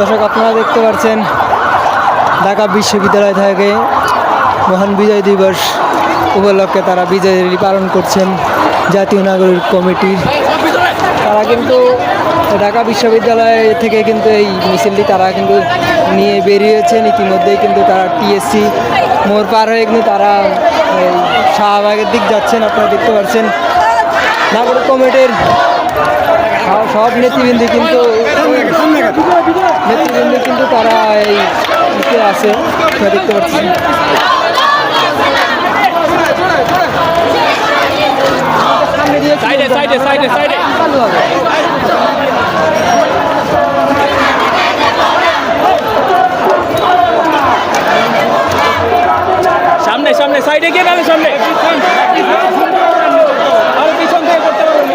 দর্শক আপনারা দেখতে পাচ্ছেন ঢাকা বিশ্ববিদ্যালয় থেকে মহান বিজয় দিবস উপলক্ষে তারা বিজয় র্যালি পালন করছেন জাতীয় নাগরিক কমিটির। তারা কিন্তু ঢাকা বিশ্ববিদ্যালয় থেকে কিন্তু এই মিছিলটি তারা কিন্তু নিয়ে বেরিয়েছেন। ইতিমধ্যেই কিন্তু তারা টিএসসি মোড় পার হয়ে কিন্তু তারা শাহবাগের দিক যাচ্ছেন। আপনারা দেখতে পাচ্ছেন নাগরিক কমিটির সব নেতৃবৃন্দ কিন্তু তারা এই আছে, আপনারা দেখতে পাচ্ছেন। সামনে সামনে সাইডে গিয়ে গেলে সামনে আরো পিছন থেকে করতে পারবেন।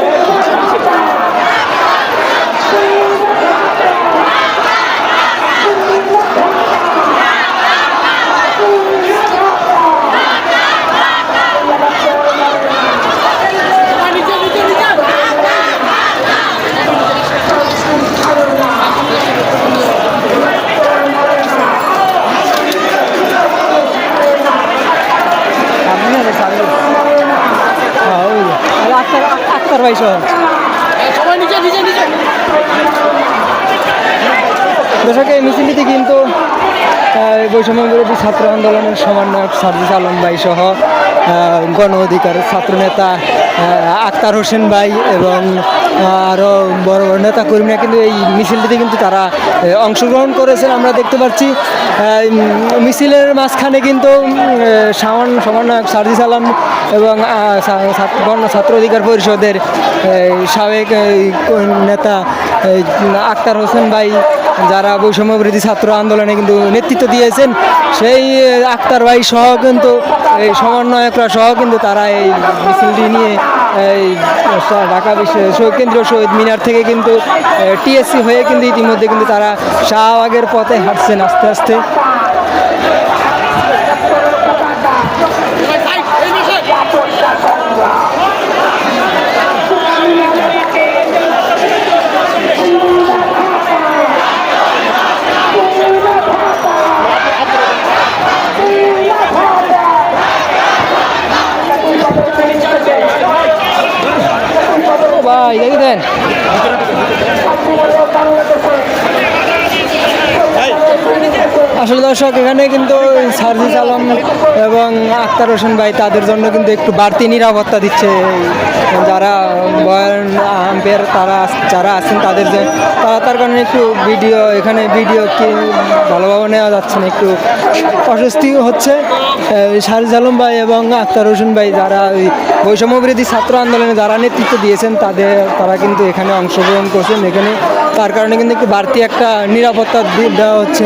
আক্তার ভাই সহ দর্শক এই মিছিলটিতে কিন্তু বৈষম্য বিরোধী ছাত্র আন্দোলনের সমন্বয়ক সার্জিস আলম ভাই সহ গণ অধিকার ছাত্রনেতা আক্তার হোসেন ভাই এবং আরও বড় বড় নেতা কর্মীরা কিন্তু এই মিছিলটিতে কিন্তু তারা অংশগ্রহণ করেছেন। আমরা দেখতে পাচ্ছি মিছিলের মাঝখানে কিন্তু সমন্বয়ক সার্জিস আলম এবং গণ ছাত্র অধিকার পরিষদের সাবেক নেতা আক্তার হোসেন ভাই যারা বৈষম্য বিরোধী ছাত্র আন্দোলনে কিন্তু নেতৃত্ব দিয়েছেন, সেই আক্তার ভাই সহ কিন্তু এই সমন্বয়করা সহ কিন্তু তারা এই মিছিলটি নিয়ে এই ঢাকা কেন্দ্রীয় শহীদ মিনার থেকে কিন্তু টিএসসি হয়ে কিন্তু ইতিমধ্যে কিন্তু তারা শাহবাগের পথে হাঁটছেন আস্তে আস্তে। ভাই দেখি দেন আসলে দর্শক এখানে কিন্তু সার্জিস আলম এবং আক্তার হোসেন ভাই তাদের জন্য কিন্তু একটু বাড়তি নিরাপত্তা দিচ্ছে। যারা বয়ান আম্পায়ার যারা আছেন তার কারণে একটু এখানে ভিডিও কি ভালোভাবে নেওয়া যাচ্ছে না, একটু অস্বস্তি হচ্ছে। সার্জিস আলম ভাই এবং আক্তার হোসেন ভাই যারা ওই বৈষম্য বিরোধী ছাত্র আন্দোলনে যারা নেতৃত্ব দিয়েছেন তারা কিন্তু এখানে অংশগ্রহণ করছেন। এখানে তার কারণে কিন্তু একটু বাড়তি একটা নিরাপত্তা দেওয়া হচ্ছে।